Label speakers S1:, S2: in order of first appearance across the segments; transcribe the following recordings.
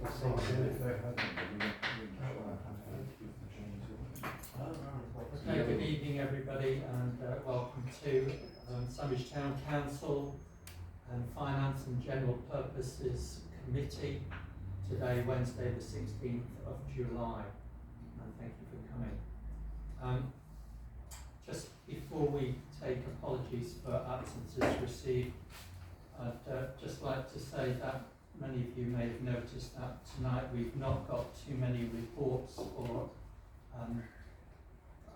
S1: Okay, good evening everybody, and welcome to Sandwich Town Council and Finance and General Purposes Committee today, Wednesday the 16th of July, and thank you for coming. Just before we take apologies for absences received, I'd just like to say that many of you may have noticed that tonight we've not got too many reports or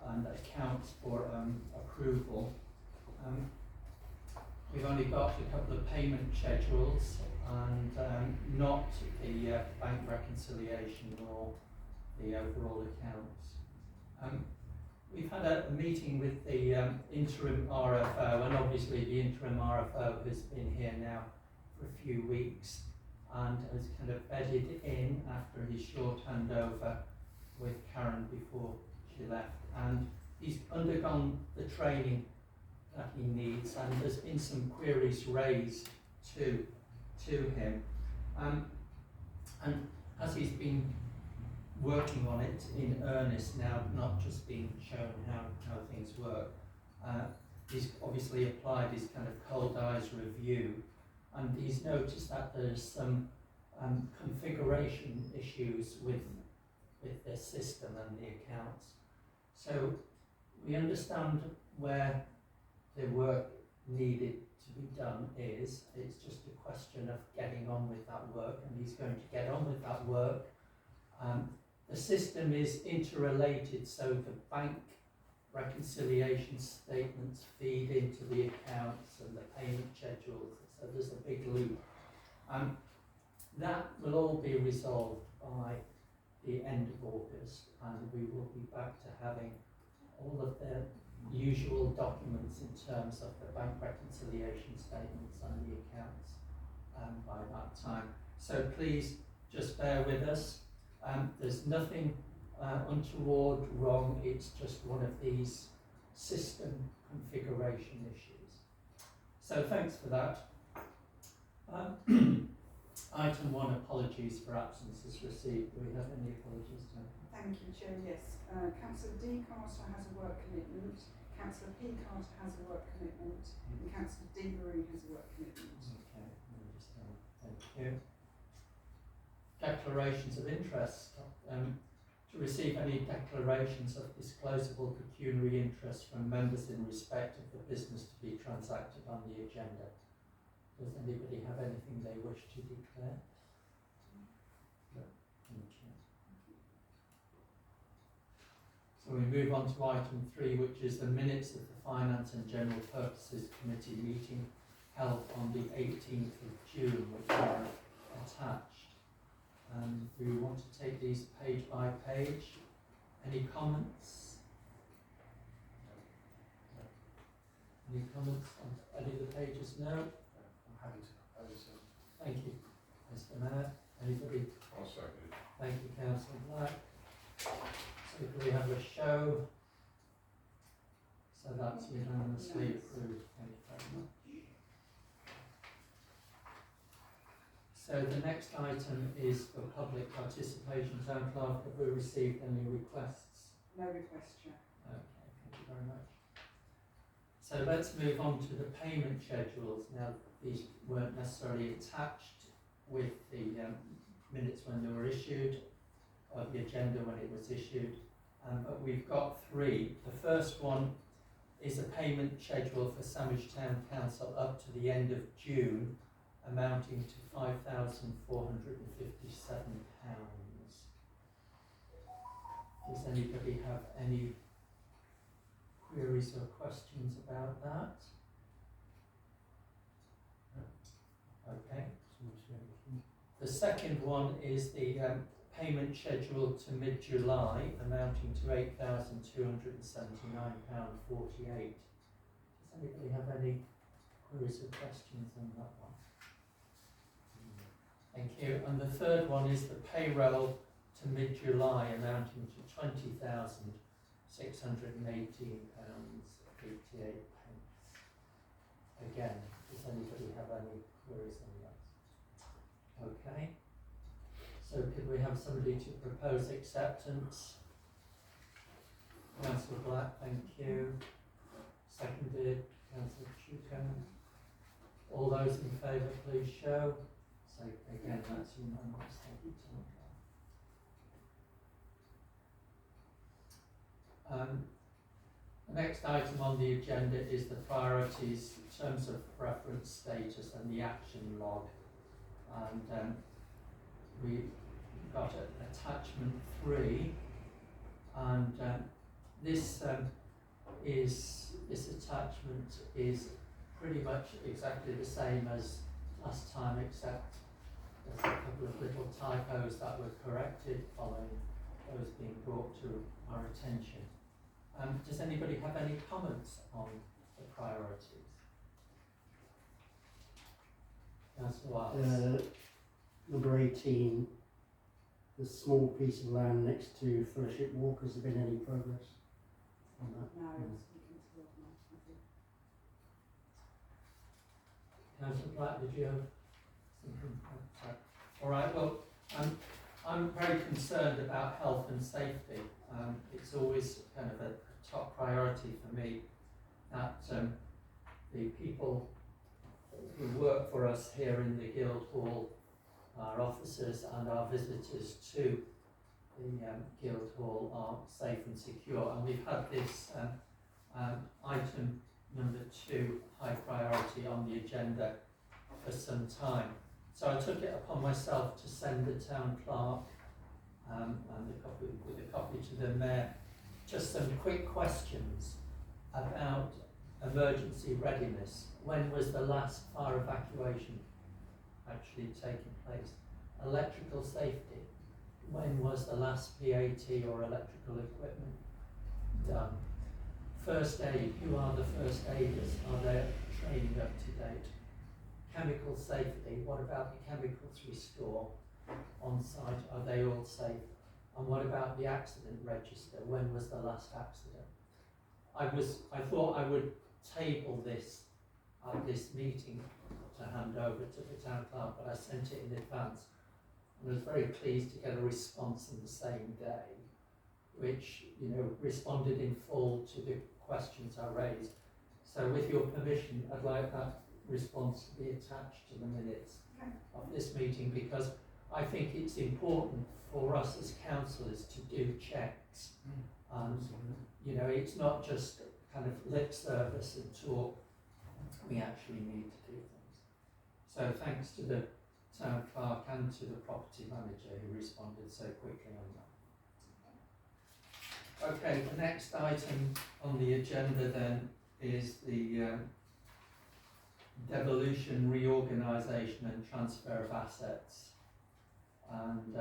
S1: and accounts for approval. We've only got a couple of payment schedules and not the bank reconciliation or the overall accounts. We've had a meeting with the interim RFO, and obviously the interim RFO has been here now for a few weeks and has kind of bedded in after his short handover with Karen before she left, and he's undergone the training that he needs, and there's been some queries raised to him, and as he's been working on it in earnest now, not just being shown how things work, he's obviously applied his kind of cold eyes review, and he's noticed that there's some configuration issues with their system and the accounts. So we understand where the work needed to be done is. It's just a question of getting on with that work, and he's going to get on with that work. The system is interrelated, so the bank reconciliation statements feed into the accounts and the payment schedules, so there's a big loop. That will all be resolved by the end of August, and we will be back to having all of the usual documents in terms of the bank reconciliation statements and the accounts by that time. So please just bear with us. There's nothing untoward wrong, it's just one of these system configuration issues. So thanks for that. Item 1, apologies for absences received. Do we have any apologies?
S2: Thank you, Chair. Yes. Councillor D. Carter has a work commitment, Councillor P. Carter has a work commitment, and Councillor D. Marie has a work commitment.
S1: Okay, thank you. Declarations of interest. To receive any declarations of disclosable pecuniary interest from members in respect of the business to be transacted on the agenda. Does anybody have anything they wish to declare? No. Thank you. So we move on to item 3, which is the minutes of the Finance and General Purposes Committee meeting held on the 18th of June, which are attached. Do we want to take these page by page? Any comments? No. Any comments on any of the pages? No?
S3: I'm happy to propose it.
S1: Thank you, Mr. Mayor. Anybody?
S3: I'll second it.
S1: Thank you, Councillor Black. So can we have a show? So that's unanimously approved. Thank you very much. So the next item is for public participation. Town Clerk, have we received any requests?
S2: No request, Chair.
S1: Okay, thank you very much. So let's move on to the payment schedules. Now, these weren't necessarily attached with the minutes when they were issued, or the agenda when it was issued, but we've got 3. The first one is a payment schedule for Sandwich Town Council up to the end of June, amounting to £5,457. Does anybody have any queries or questions about that? Okay. The second one is the payment schedule to mid-July, amounting to £8,279.48. Does anybody have any queries or questions on that one? Thank you. And the third one is the payroll to mid-July, amounting to £20,618.88. Again, does anybody have any queries on that? Okay. So So could we have somebody to propose acceptance? Councillor Black, thank you. Seconded, Councillor Chuka. All those in favour, please show. So again, that's unanimous. Thank you, Tom. The next item on the agenda is the priorities, terms of reference status and the action log. And we got attachment 3, and this attachment is pretty much exactly the same as last time, except there's a couple of little typos that were corrected following those being brought to our attention. Does anybody have any comments on the priorities? Councillor Wiles.
S4: Number 18, the small piece of land next to Fellowship Walk, has there been any progress on that?
S2: No, it's looking to work on it,
S1: Councillor Black, did you have something? All right, well, I'm very concerned about health and safety. It's always kind of a top priority for me that the people who work for us here in the Guildhall, our officers and our visitors to the Guildhall are safe and secure. And we've had this item number 2 high priority on the agenda for some time. So I took it upon myself to send the town clerk and with a copy to the mayor, just some quick questions about emergency readiness. When was the last fire evacuation actually taking place? Electrical safety. When was the last PAT or electrical equipment done? First aid. Who are the first aiders? Are their training up to date? Chemical safety. What about the chemicals we store on site? Are they all safe? And what about the accident register? When was the last accident? I thought I would table this at this meeting to hand over to the town clerk, but I sent it in advance. And I was very pleased to get a response in the same day, which, you know, responded in full to the questions I raised. So with your permission, I'd like that response to be attached to the minutes of this meeting, because I think it's important for us as councillors to do checks. You know, it's not just kind of lip service and talk. We actually need to do things. So thanks to the town clerk and to the property manager who responded so quickly on that. Okay, the next item on the agenda then is the devolution, reorganisation and transfer of assets. And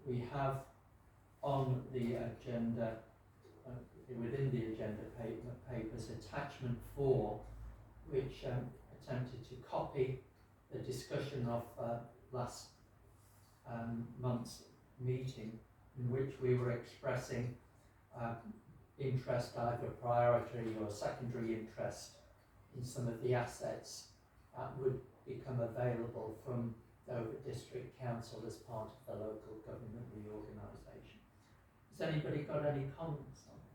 S1: we have on the agenda, within the agenda papers, attachment 4, which attempted to copy the discussion of last month's meeting, in which we were expressing interest, either priority or secondary interest, in some of the assets that would become available from Dover District Council as part of the local government reorganisation. Has anybody got any comments on this?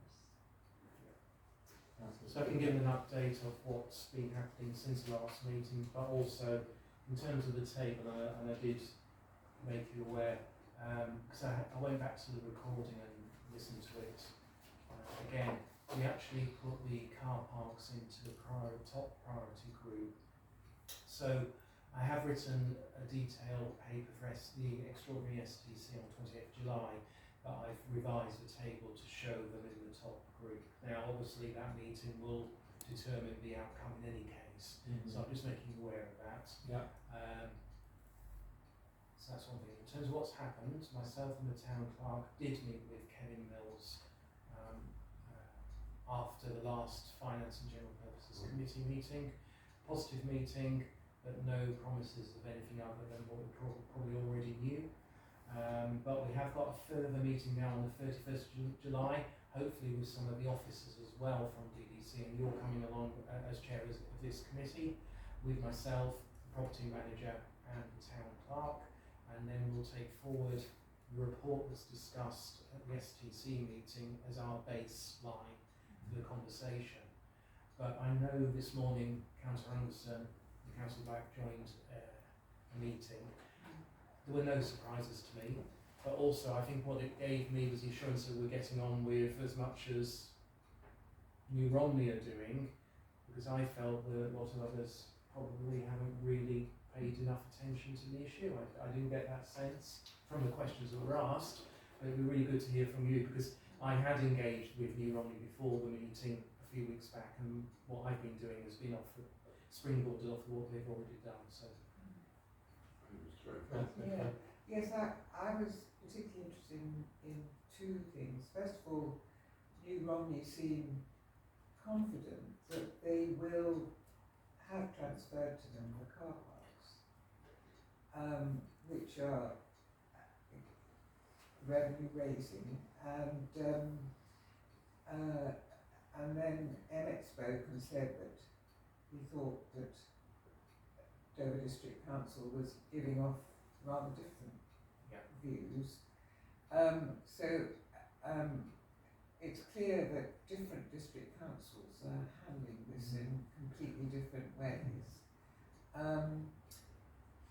S3: So I can give an update of what's been happening since the last meeting, but also in terms of the table, and I did make you aware, because I went back to the recording and listened to it again. We actually put the car parks into the top priority group. So I have written a detailed paper for the extraordinary STC on 28th July, but I've revised the table to show them in the top group. Now, obviously, that meeting will determine the outcome in any case, so I'm just making you aware of that.
S1: Yeah.
S3: So that's one thing. In terms of what's happened, myself and the town clerk did meet with Kevin Mills after the last Finance and General Purposes Committee meeting. Positive meeting, but no promises of anything other than what we probably already knew. But we have got a further meeting now on the 31st of July, hopefully with some of the officers as well from DDC, and you're coming along as chair of this committee, with myself, the property manager and the town clerk, and and then we'll take forward the report that's discussed at the STC meeting as our baseline for the conversation. But I know this morning Councillor Anderson and Councillor Black joined a meeting. There were no surprises to me, but also I think what it gave me was the assurance that we're getting on with as much as New Romney are doing, because I felt that a lot of others probably haven't really paid enough attention to the issue. I didn't get that sense from the questions that were asked, but it would be really good to hear from you, because I had engaged with New Romney before the meeting a few weeks back, and what I've been doing has been springboarded off of what they've already done. So.
S5: Yeah. Yes, I was particularly interested in two things. First of all, New Romney seem confident that they will have transferred to them the car parks, which are revenue raising, and then Emmett spoke and said that he thought that Dover District Council was giving off rather different views. It's clear that different district councils are handling this in completely different ways.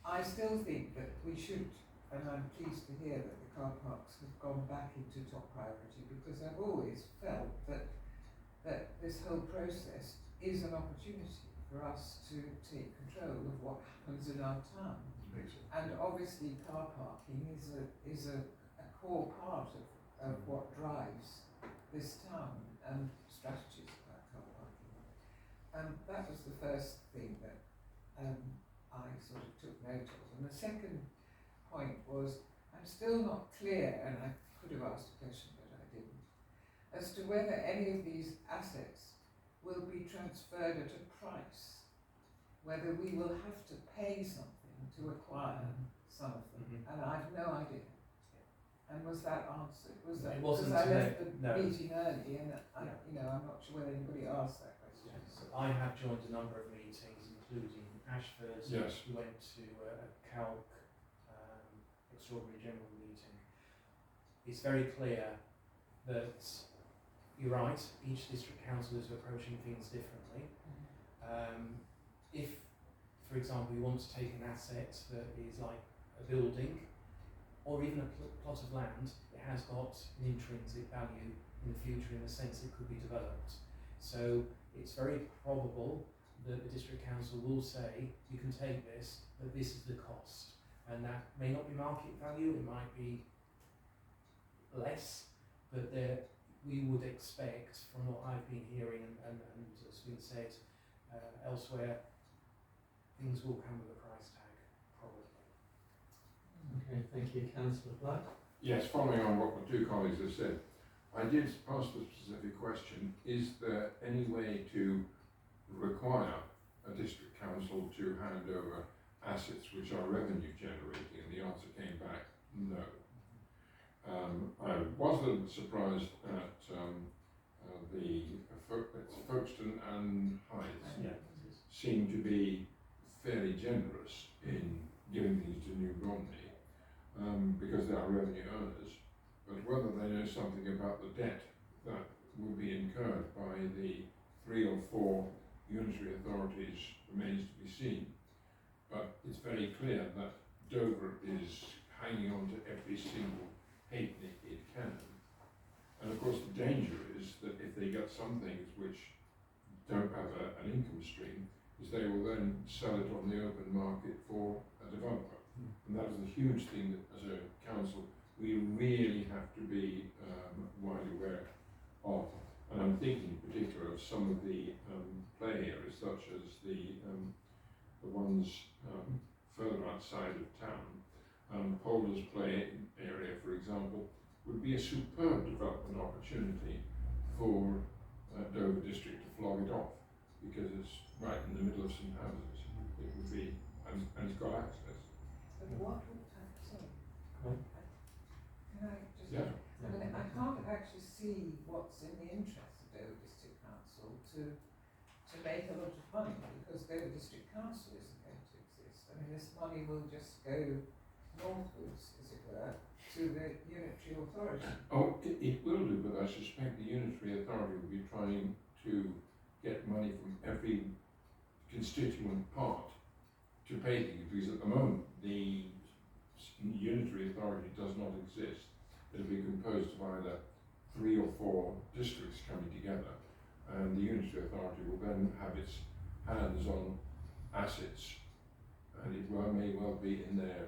S5: I still think that we should, and I'm pleased to hear that the car parks have gone back into top priority, because I've always felt that this whole process is an opportunity for us to take control of what happens in our town. And obviously car parking is a core part of what drives this town and strategies about car parking. That was the first thing that I sort of took note of. And the second point was, I'm still not clear, and I could have asked a question but I didn't, as to whether any of these assets will be transferred at a price, whether we will have to pay something to acquire some of them, and I've no idea. And was that answered? Was that,
S3: it wasn't
S5: because I left the
S3: no.
S5: meeting early, and I'm not sure whether anybody asked that question.
S3: So I have joined a number of meetings, including Ashford.
S6: Yes.
S3: We went to a Calc extraordinary general meeting. It's very clear that you're right, each district council is approaching things differently. If, for example, you want to take an asset that is like a building or even a plot of land, it has got an intrinsic value in the future in the sense it could be developed. So it's very probable that the district council will say, you can take this, but this is the cost. And that may not be market value, it might be less, but we would expect, from what I've been hearing and has been said elsewhere, things will come with a price tag, probably.
S1: Okay, thank you, Councillor Black.
S6: Yes, following on what the two colleagues have said, I did ask the specific question, is there any way to require a district council to hand over assets which are revenue generating? And the answer came back, no. I was a little surprised at Folkestone and Hythe seem to be fairly generous in giving these to New Romney because they are revenue earners, but whether they know something about the debt that will be incurred by the 3 or 4 unitary authorities remains to be seen. But it's very clear that Dover is hanging on to every single halfpenny it can. And of course the danger is that if they get some things which don't have an income stream, is they will then sell it on the open market for a developer. And that is a huge thing that as a council we really have to be widely aware of. And I'm thinking in particular of some of the play areas such as the ones further outside of town. Polder's play area, for example, would be a superb development opportunity for Dover District to flog it off, because it's right in the middle of some houses. It would be, and it's got access.
S5: But what would sorry. Can I just?
S6: Yeah.
S5: I mean, I can't actually see what's in the interest of Dover District Council to make a lot of money, because Dover District Council isn't going to exist. I mean, this money will just go northwards authority.
S6: Oh, it will do, but I suspect the unitary authority will be trying to get money from every constituent part to pay things, because at the moment the unitary authority does not exist. It'll be composed of either 3 or 4 districts coming together, and the unitary authority will then have its hands on assets, and it may well be in their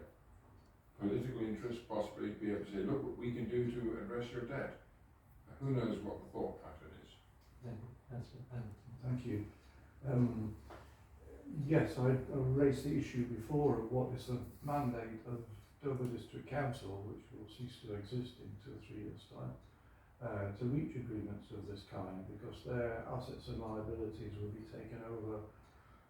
S6: political interest, possibly be able to say, look what we can do to address your debt. Who knows what the thought pattern is.
S7: Thank you. Yes, I raised the issue before of what is the mandate of Dover District Council, which will cease to exist in 2 or 3 years' time, to reach agreements of this kind, because their assets and liabilities will be taken over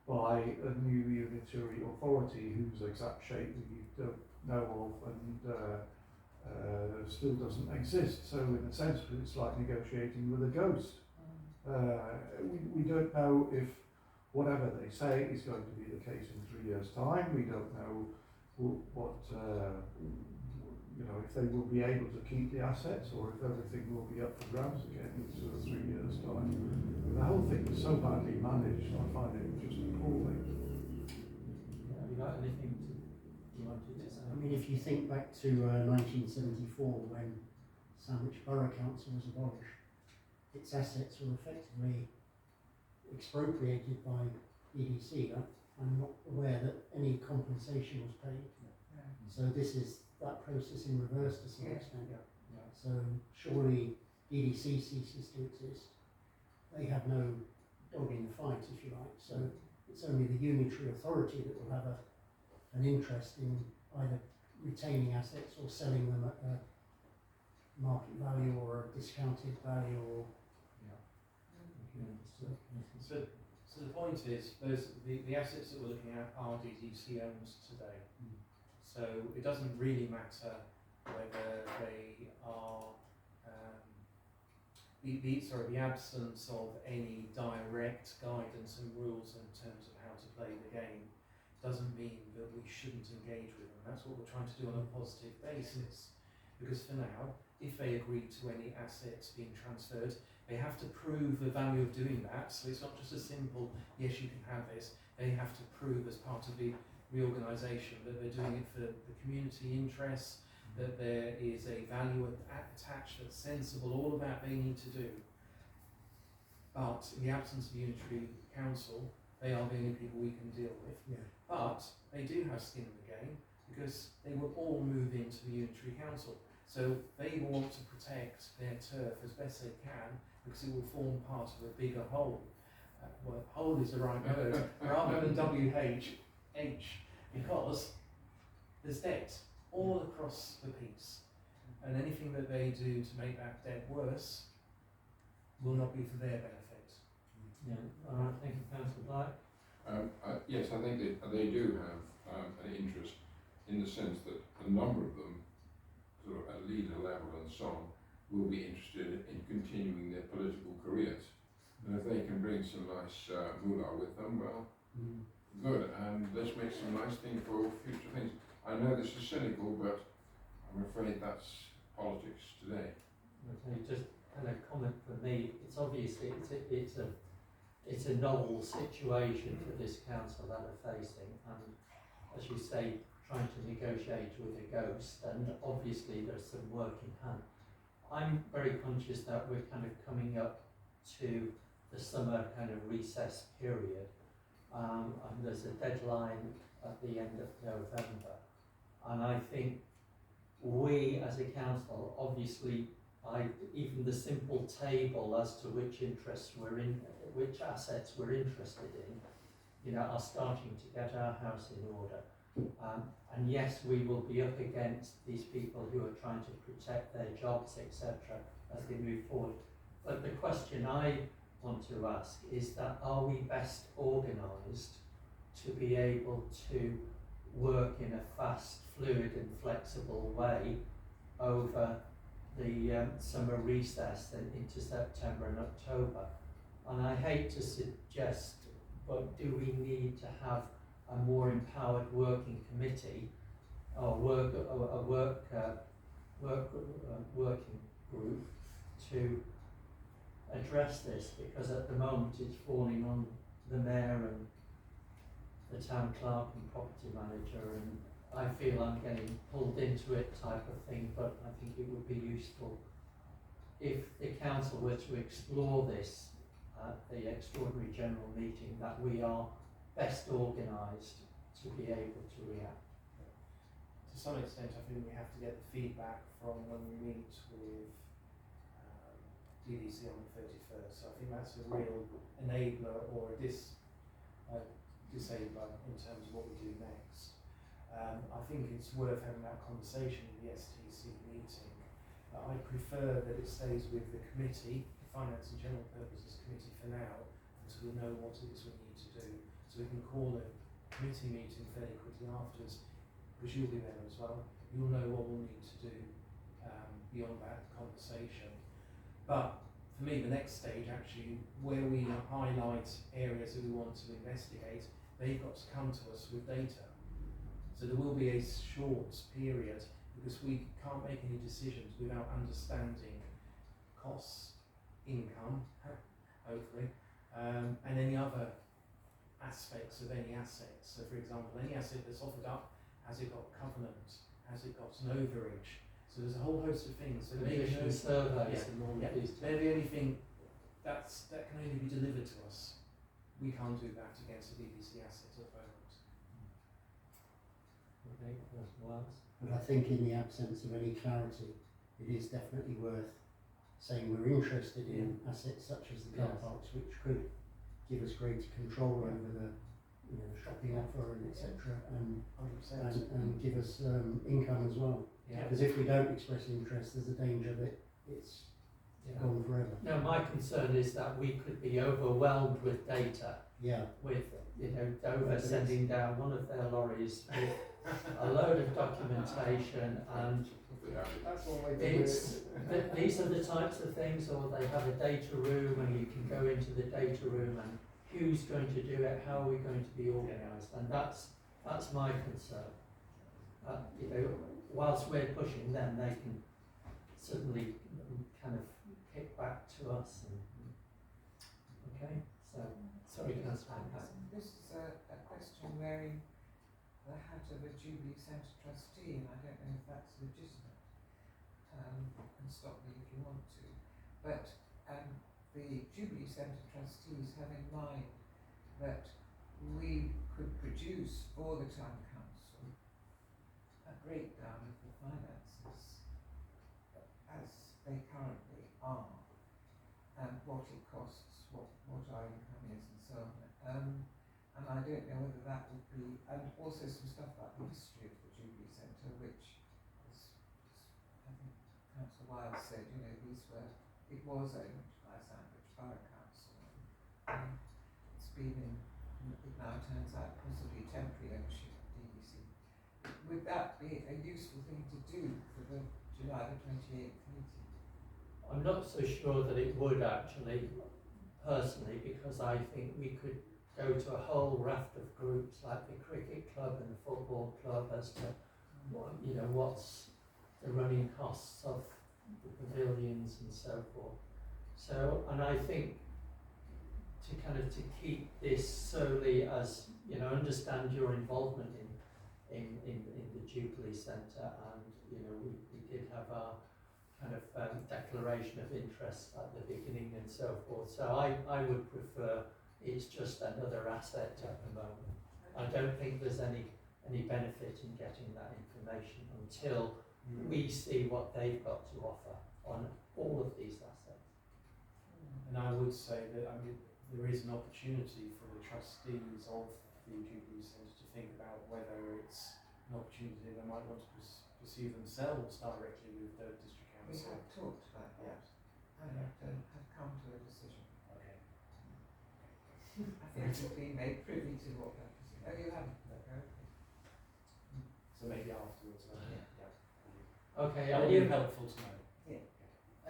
S7: by a new unitary authority whose exact shape we don't know of and still doesn't exist. So in a sense, it's like negotiating with a ghost. We don't know if whatever they say is going to be the case in 3 years' time. We don't know what if they will be able to keep the assets, or if everything will be up for grabs again in 2 or 3 years' time. The whole thing is so badly managed, I find it just appalling.
S1: Have you got anything you wanted to say?
S4: I mean, if you think back to 1974, when Sandwich Borough Council was abolished, its assets were effectively expropriated by EDC. I'm not aware that any compensation was paid.
S5: Yeah.
S4: So this is that process in reverse to some
S5: Yeah.
S4: extent.
S1: Yeah.
S4: So surely EDC ceases to exist. They have no dog in the fight, if you like. So it's only the unitary authority that will have an interest in either retaining assets or selling them at a market value or a discounted value, or
S3: So the point is, the assets that we're looking at are DDC owns today. So it doesn't really matter whether they are the absence of any direct guidance and rules in terms of how to play the game doesn't mean that we shouldn't engage with them. That's what we're trying to do on a positive basis. Because for now, if they agree to any assets being transferred, they have to prove the value of doing that. So it's not just a simple, yes, you can have this. They have to prove as part of the reorganisation that they're doing it for the community interests, that there is a value attached that's sensible, all of that they need to do. But in the absence of unitary council, they are the only people we can deal with.
S4: yeah.
S3: But they do have skin in the game because they will all move into the unitary council. So they will want to protect their turf as best they can because it will form part of a bigger whole. Well, whole is the right word, rather than WH, because there's debt all across the piece. And anything that they do to make that debt worse will not be for their benefit.
S1: Yeah, all right, thank you, Councillor Black.
S6: Yes, I think they do have an interest in the sense that a number of them, sort of at leader level and so on, will be interested in continuing their political careers. And if they can bring some nice moolah with them, well, good, and let's make some nice things for future things. I know this is cynical, but I'm afraid that's politics today.
S1: Okay, just kind of comment for me. It's obviously it's a novel situation for this council that are facing, and as you say, trying to negotiate with a ghost, and obviously there's some work in hand. I'm very conscious that we're kind of coming up to the summer kind of recess period, and there's a deadline at the end of November, and I think we as a council, obviously, even the simple table as to which interests which assets we're interested in, are starting to get our house in order. And yes, we will be up against these people who are trying to protect their jobs, etc., as they move forward. But the question I want to ask is that, are we best organised to be able to work in a fast, fluid and flexible way over the summer recess and into September and October? And I hate to suggest, but do we need to have a more empowered working committee or working group to address this, because at the moment it's falling on the mayor and the town clerk and property manager, and I feel I'm getting pulled into it type of thing, but I think it would be useful if the council were to explore this at the extraordinary general meeting, that we are best organised to be able to react.
S3: To some extent, I think we have to get the feedback from when we meet with DDC on the 31st. So I think that's a real enabler or a disabler in terms of what we do next. I think it's worth having that conversation in the STC meeting. I prefer that it stays with the committee, the Finance and General Purposes Committee for now, until we know what it is we need to do. So we can call a committee meeting fairly quickly afterwards, because you'll be there as well. You'll know what we'll need to do beyond that conversation. But for me, the next stage, actually, where we highlight areas that we want to investigate, they've got to come to us with data. So there will be a short period, because we can't make any decisions without understanding costs, income, hopefully, and any other aspects of any asset. So for example, any asset that's offered up, has it got covenant? Has it got an overage? So there's a whole host of things. So
S1: Condition surveys and all of these.
S3: they're the only thing that can only be delivered to us. We can't do that against a DDC asset at the moment.
S1: Okay, anyone else?
S4: But I think in the absence of any clarity, it is definitely worth saying we're interested in assets such as the car
S1: Yes.
S4: parks, which could give us greater control over the shopping offer and etc. And
S3: 100%.
S4: give us income as well.
S3: Yeah.
S4: Because if we don't express interest, there's a danger that it's gone forever.
S1: No, my concern is that we could be overwhelmed with data,
S4: Yeah.
S1: with, Dover sending down one of their lorries with a load of documentation, and
S3: That's one way to do
S1: it's, these are the types of things, or they have a data room and you can go into the data room, and who's going to do it, how are we going to be organised, and that's my concern. Whilst we're pushing them, they can certainly kind of kick back to us. Okay, so sorry, Councillor.
S5: This is a question wearing the hat of a Jubilee Centre trustee, and I don't know if that's legitimate. And stop me if you want to. But the Jubilee Centre trustees have in mind that we could produce for the Town Council a breakdown of the finances as they currently are, and what it costs, what our income is, and so on. And I don't know whether that would be, and also some stuff about the history of the Jubilee Centre, which, as I think Councillor Wild said, it was owned by Sandwich Borough Council. It's been it now turns out possibly temporary ownership of DDC. Would that be a useful thing to do for the July the 28th meeting?
S1: I'm not so sure that it would actually, personally, because I think we could go to a whole raft of groups like the cricket club and the football club as to what's the running costs of the pavilions and so forth. So, and I think to keep this solely as, understand your involvement in the Jubilee Centre, and we did have our kind of declaration of interest at the beginning and so forth. So I would prefer it's just another asset at the moment. I don't think there's any benefit in getting that information until we see what they've got to offer on all of these assets.
S3: And I would say that there is an opportunity for the trustees of the Jubilee Centre to think about whether it's an opportunity they might want to pursue themselves directly with the district
S5: We
S3: council.
S5: have talked about that and have come to a decision.
S3: Okay.
S5: I think we've been made privy to what that is. Oh, you haven't? Okay.
S3: So maybe afterwards.
S1: Okay,
S3: That would be helpful to know.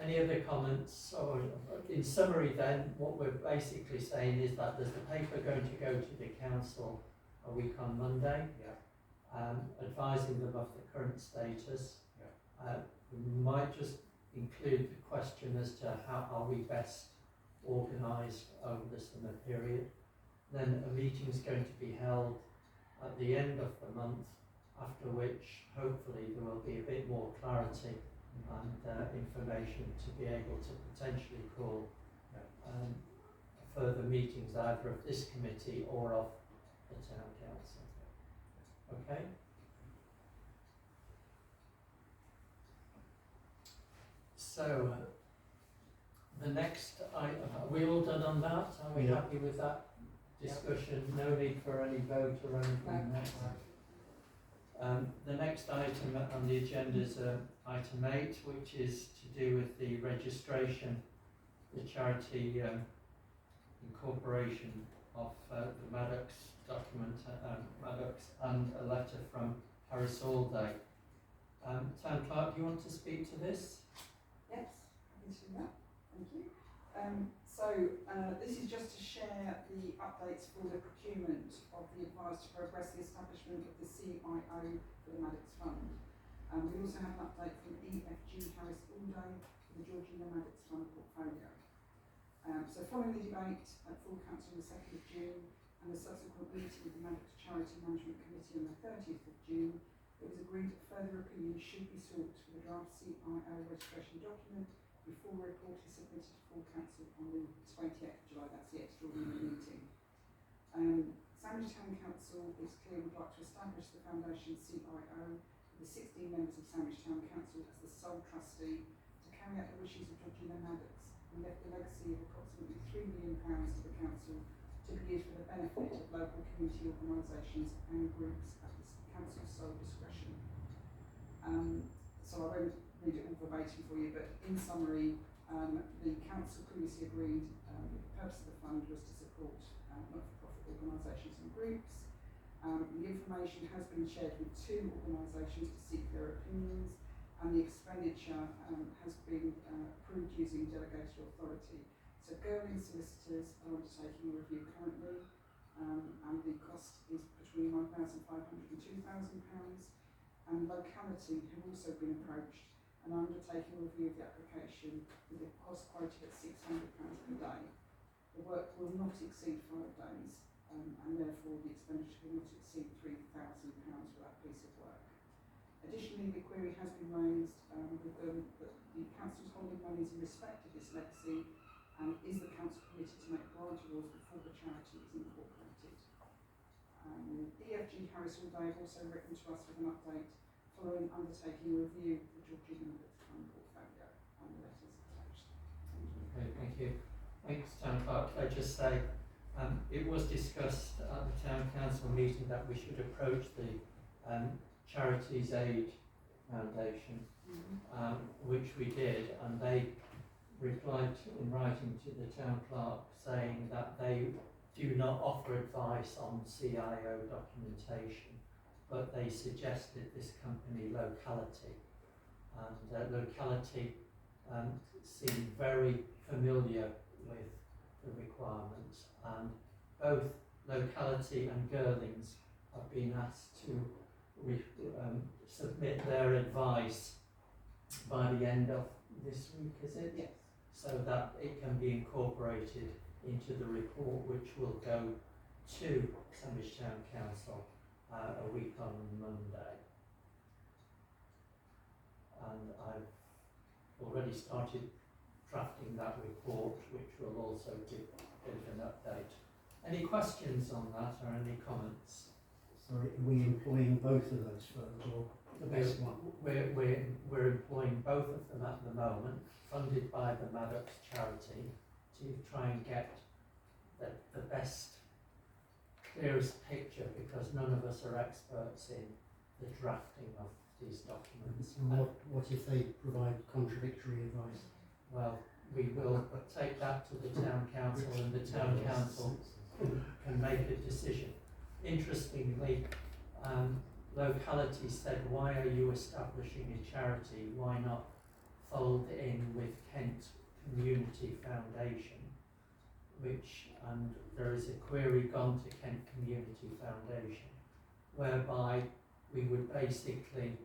S1: any other comments? Or in summary then, what we're basically saying is that there's the paper going to go to the council a week on Monday, advising them of the current status. we might just include the question as to how are we best organised over the summer period. Then a meeting is going to be held at the end of the month, after which hopefully there will be a bit more clarity and information to be able to potentially call further meetings either of this committee or of the town council. Okay? So, the next item, are we all done on that? Are we
S4: Yeah.
S1: happy with that discussion? No need for any vote or anything next? The next item on the agenda is item 8, which is to do with the registration, the charity incorporation of the Maddox document, Maddox, and a letter from Harris Allday. Town Clerk, do you want to speak to this?
S2: Yes, happy to do that. Thank you. This is just to share the updates for the procurement of the advice to progress the establishment of the CIO for the Maddox Fund. We also have an update from EFG Harris Allday for the Georgina Maddox Fund portfolio. Following the debate at full council on the 2nd of June and the subsequent meeting of the Maddox Charity Management Committee on the 30th of June, it was agreed that further opinions should be sought for the draft CIO registration document before a report is submitted to full council on the 28th of July. That's the extraordinary meeting. Sandwich Town Council is clear would like to establish the foundation CIO with the 16 members of Sandwich Town Council as the sole trustee to carry out the wishes of Georgina Maddox and left the legacy of approximately £3 million to the council to be used for the benefit of local community organisations and groups at the council's sole discretion. So I won't read it all verbatim for you, but in summary, the council previously agreed the purpose of the fund was to support not-for-profit organisations and groups. The information has been shared with 2 organisations to seek their opinions, and the expenditure has been approved using delegated authority. So Girling solicitors are undertaking a review currently, and the cost is between £1,500 and £2,000, and locality have also been approached and are undertaking a review of the application with the cost quoted at £600 per day. The work will not exceed 5 days, and therefore the expenditure will not exceed £3,000 for that piece of work. Additionally, the query has been raised with them that the council's holding monies in respect of this legacy, and is the council permitted to make grant awards before the charity is incorporated? EFG Harris Allday have also written to us with an update following undertaking a review of the Georgina Maddox Fund portfolio, and the letters attached.
S1: Okay, thank you. Thanks, Town Clerk. I just say it was discussed at the Town Council meeting that we should approach the Charities Aid Foundation, which we did, and they replied in writing to the Town Clerk saying that they do not offer advice on CIO documentation, but they suggested this company Locality, and Locality seemed very familiar with the requirements, and both Locality and Girlings have been asked to submit their advice by the end of this week, is it?
S2: Yes.
S1: So that it can be incorporated into the report, which will go to Sandwich Town Council a week on Monday. And I've already started drafting that report, which will also give an update. Any questions on that or any comments?
S4: Sorry, are we employing both of those firms or the best one?
S1: We're employing both of them at the moment, funded by the Maddox charity, to try and get the best, clearest picture, because none of us are experts in the drafting of these documents.
S4: And what if they provide contradictory advice?
S1: Well, we will take that to the Town Council, and the Town Council can make a decision. Interestingly, Locality said, why are you establishing a charity? Why not fold in with Kent Community Foundation? And there is a query gone to Kent Community Foundation, whereby we would basically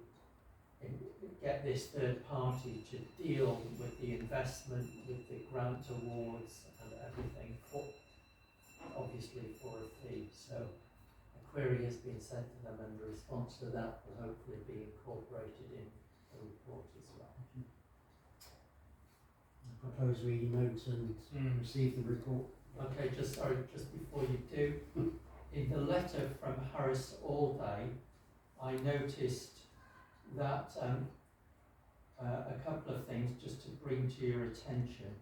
S1: get this third party to deal with the investment, with the grant awards and everything, for, obviously for a fee. So a query has been sent to them, and the response to that will hopefully be incorporated in the report as well.
S4: I propose we note and receive the report.
S1: Okay, just before you do, in the letter from Harris Allday, I noticed that a couple of things just to bring to your attention.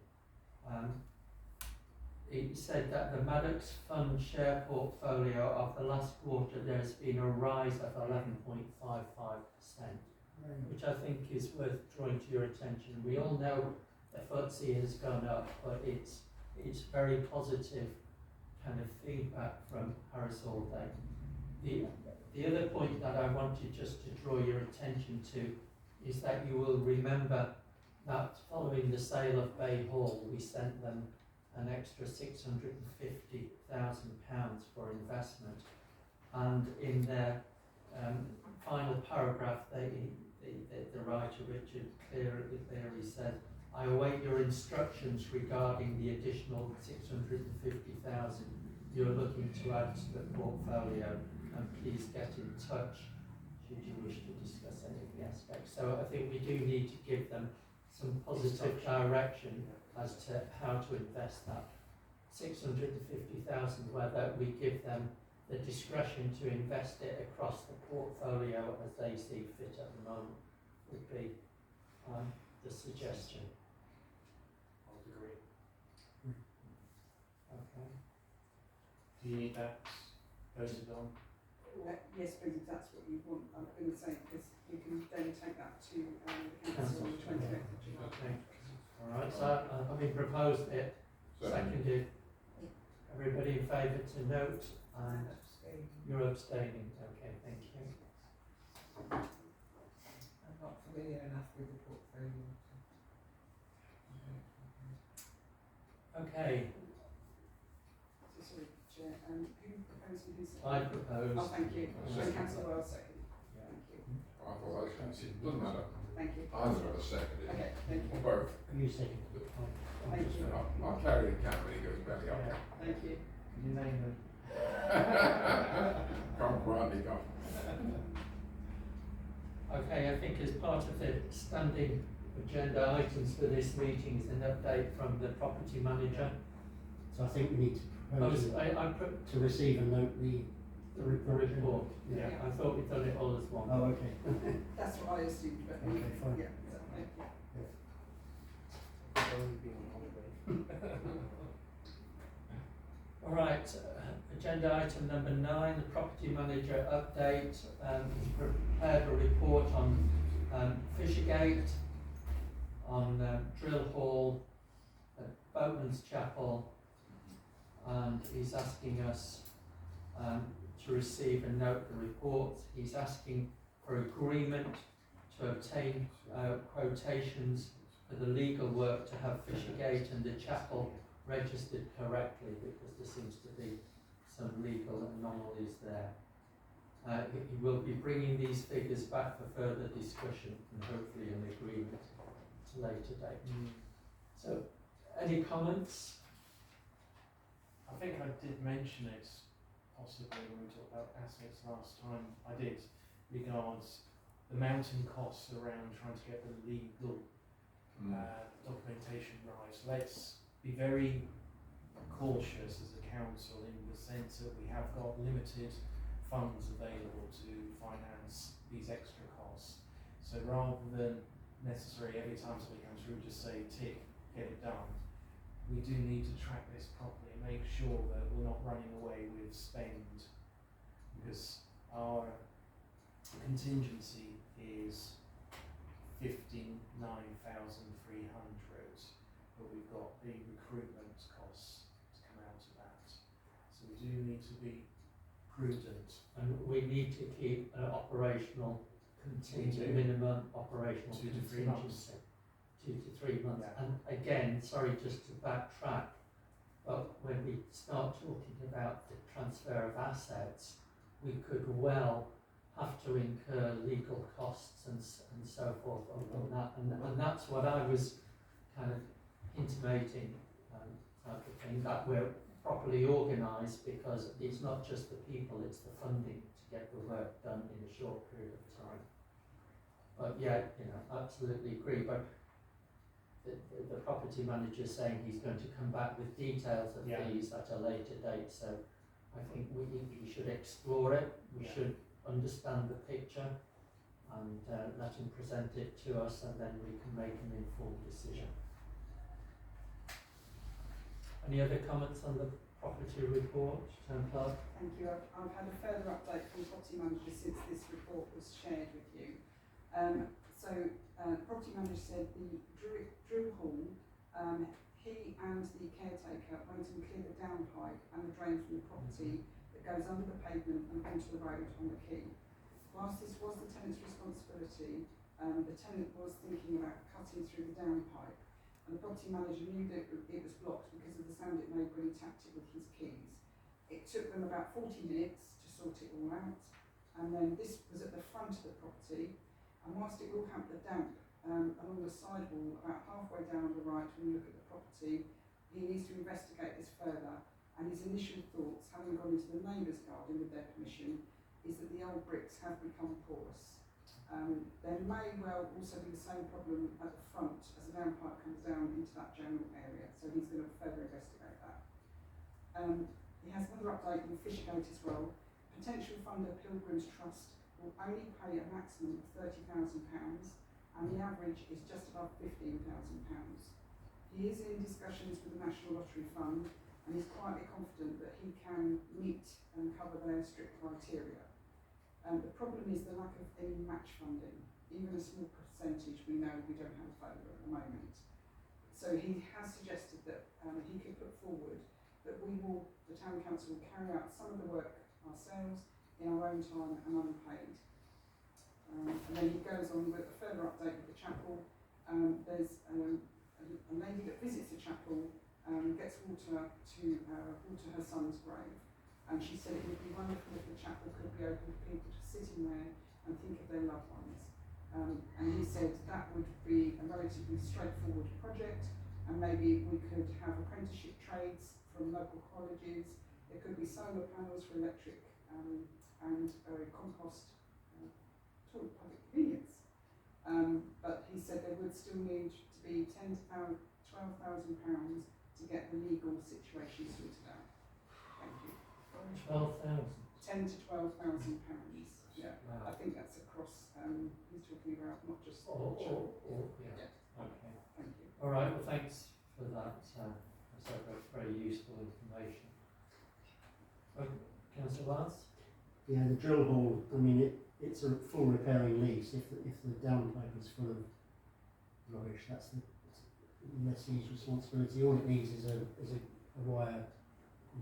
S1: It said that the Maddox Fund share portfolio of the last quarter, there's been a rise of 11.55%, which I think is worth drawing to your attention. We all know the FTSE has gone up, but it's very positive kind of feedback from Harris Allday. The other point that I wanted just to draw your attention to is that you will remember that following the sale of Bay Hall, we sent them an extra £650,000 for investment, and in their final paragraph, the writer Richard Cleary said, "I await your instructions regarding the additional 650,000 you're looking to add to the portfolio, and please get in touch should you wish to discuss any of the aspects." So I think we do need to give them some positive direction as to how to invest that 650,000, whether we give them the discretion to invest it across the portfolio as they see fit at the moment, would be the suggestion.
S3: I would agree.
S1: Okay.
S3: Do you need that voted on?
S2: Yes, please, if that's what you want. I'm going to say, because you can then take that to the council on the 28th of July.
S1: Okay. All right. So I mean, proposed it, seconded. Everybody in favour to note, and you're abstaining. Okay, thank you.
S5: I'm not familiar enough with the portfolio.
S1: Okay,
S2: So sorry, Chair, who proposed and who seconded?
S1: I propose.
S2: Oh, thank you.
S6: Second.
S2: And Councillor Wells seconded.
S1: Yeah.
S2: Thank you.
S6: I thought I was going to say, it doesn't matter.
S2: Thank you.
S6: Either of us seconded.
S2: Okay, thank you.
S6: Both.
S4: You second.
S2: Thank you.
S6: I'll carry the can when he goes belly up.
S1: Yeah.
S2: Thank you.
S3: Can you name them?
S6: Come quietly, come.
S1: Okay, I think as part of the standing agenda items for this meeting is an update from the property manager.
S4: So I think we need to propose
S1: I put
S4: to receive and note the
S1: the report. Yeah,
S2: Yeah.
S1: I thought we'd done it all as one.
S4: Oh, okay.
S2: That's what I assumed, but
S4: Okay, fine.
S2: yeah, so, thank you.
S1: All right, agenda item number 9, the property manager update. He's prepared a report on Fishergate, on Drill Hall, Boatman's Chapel, and he's asking us to receive and note the reports. He's asking for agreement to obtain quotations for the legal work to have Fishergate and the chapel registered correctly, because there seems to be some legal anomalies there. He will be bringing these figures back for further discussion and hopefully an agreement at a later date. So, any comments?
S3: I think I did mention it possibly when we talked about assets last time. I did, regards the mounting costs around trying to get the legal documentation right. Let's be very cautious as a council in the sense that we have got limited funds available to finance these extra costs. So rather than necessarily every time something comes through just say tick, get it done, we do need to track this properly and make sure that we're not running away with spend, because our contingency is 59,300, but we've got the recruitment costs to come out of that. So we do need to be prudent.
S1: And we need to keep an operational minimum operational
S3: 2 to 3 months.
S1: 2 to 3 months.
S3: Yeah.
S1: And again, sorry, just to backtrack, but when we start talking about the transfer of assets, we could well have to incur legal costs and so forth on that, and that's what I was kind of intimating, type of thing, that we're properly organised, because it's not just the people, it's the funding to get the work done in a short period of time. But yeah, absolutely agree, but the property manager is saying he's going to come back with details of these at a later date, so I think we should explore it, we should understand the picture, and let him present it to us, and then we can make an informed decision. Any other comments on the property report, Town Clerk?
S2: Thank you. I've had a further update from the property manager since this report was shared with you. The property manager said the drill hall, he and the caretaker went and cleared the downpipe and the drain from the property that goes under the pavement and onto the road on the quay. Whilst this was the tenant's responsibility, the tenant was thinking about cutting through the downpipe, and the property manager knew that it was blocked because of the sound it made when he tapped it with his keys. It took them about 40 minutes to sort it all out, and then this was at the front of the property, and whilst it will have the damp along the side wall about halfway down on the right when you look at the property, he needs to investigate this further, and his initial thoughts, having gone into the neighbour's garden with their permission, is that the old bricks have become porous. There may well also be the same problem at the front as the downpipe comes down into that general area, so he's going to further investigate that. He has another update on Fishgate as well. Potential funder Pilgrims Trust will only pay a maximum of £30,000, and the average is just above £15,000. He is in discussions with the National Lottery Fund, and is quietly confident that he can meet and cover their strict criteria. The problem is the lack of any match funding. Even a small percentage, we know we don't have available at the moment. So he has suggested that he could put forward that the Town Council will carry out some of the work ourselves in our own time and unpaid. And then he goes on with a further update with the chapel. There's a lady that visits the chapel, gets water to water her son's grave. And she said it would be wonderful if the chapel could be open for people to sit in there and think of their loved ones. And he said that would be a relatively straightforward project, and maybe we could have apprenticeship trades from local colleges. There could be solar panels for electric and compost toilet public convenience. But he said there would still need to be £12,000 to get the legal situation sorted out. Thank you.
S1: 12,000.
S2: £10,000 to £12,000. Yeah,
S1: Wow.
S2: I think that's across. He's talking about not just.
S1: Yeah.
S2: Yeah.
S1: Okay.
S2: Thank you.
S1: All right. Well, thanks for that. That's very useful information. Councillor Lance?
S4: Yeah, the drill hall, I mean, it's a full repairing lease. If the downpipe is full of rubbish, that's the lessee's responsibility. All it needs is a wire,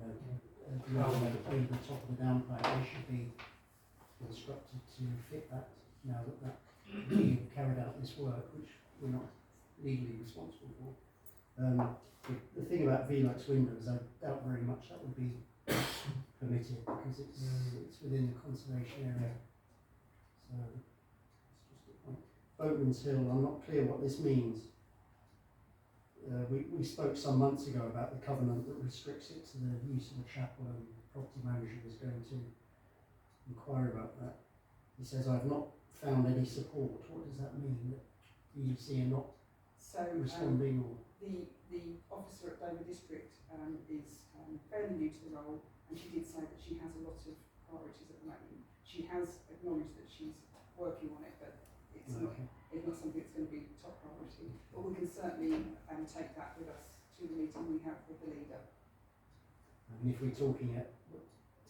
S4: over the top of the downpipe. They should be instructed to fit that now that we've carried out this work, which we're not legally responsible for. The thing about Velux windows, I doubt very much that would be permitted because it's within the conservation area. So it's just a point. Boatman's Hill, I'm not clear what this means. We spoke some months ago about the covenant that restricts it to the use of the chapel, and the property manager was going to inquire about that. He says, I've not found any support. What does that mean? That the EC are not responding? Or
S2: the officer at Dover District is fairly new to the role, and she did say that she has a lot of priorities at the moment. She has acknowledged that she's working on it, but it's not something that's going to be top priority. But we can certainly take that with us to the meeting we have with the leader.
S4: And if we're talking at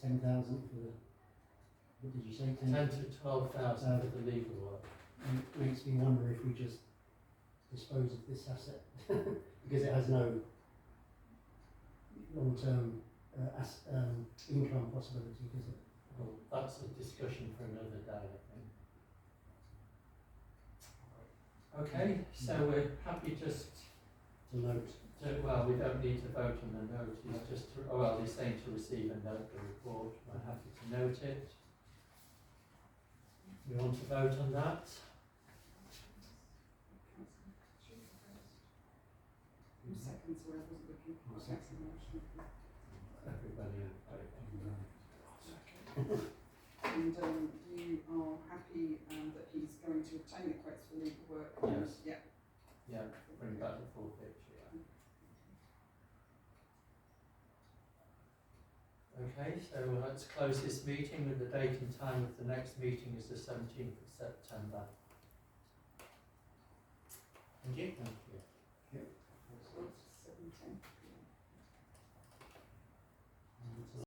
S4: 10,000 for the, what did you say?
S1: 10 to 12,000 for the legal work.
S4: It makes me wonder if we just dispose of this asset because it has no long-term income possibility, does it?
S1: Well, that's a discussion for another day, I think. Okay, so we're happy just
S4: To note.
S1: well, we don't need to vote on the note. It's just he's saying to receive and note the report. We're happy to note it. We want to vote on that?
S2: Who seconds, where I wasn't looking.
S4: Who
S2: That's the motion.
S1: Everybody.
S2: And you are happy that he's going to obtain the quotes for legal work?
S1: Yes.
S2: Yeah.
S1: Yeah, bring back the full picture, yeah. Okay, so let's close this meeting with the date and time of the next meeting is the 17th of September.
S3: Thank you.
S1: Thank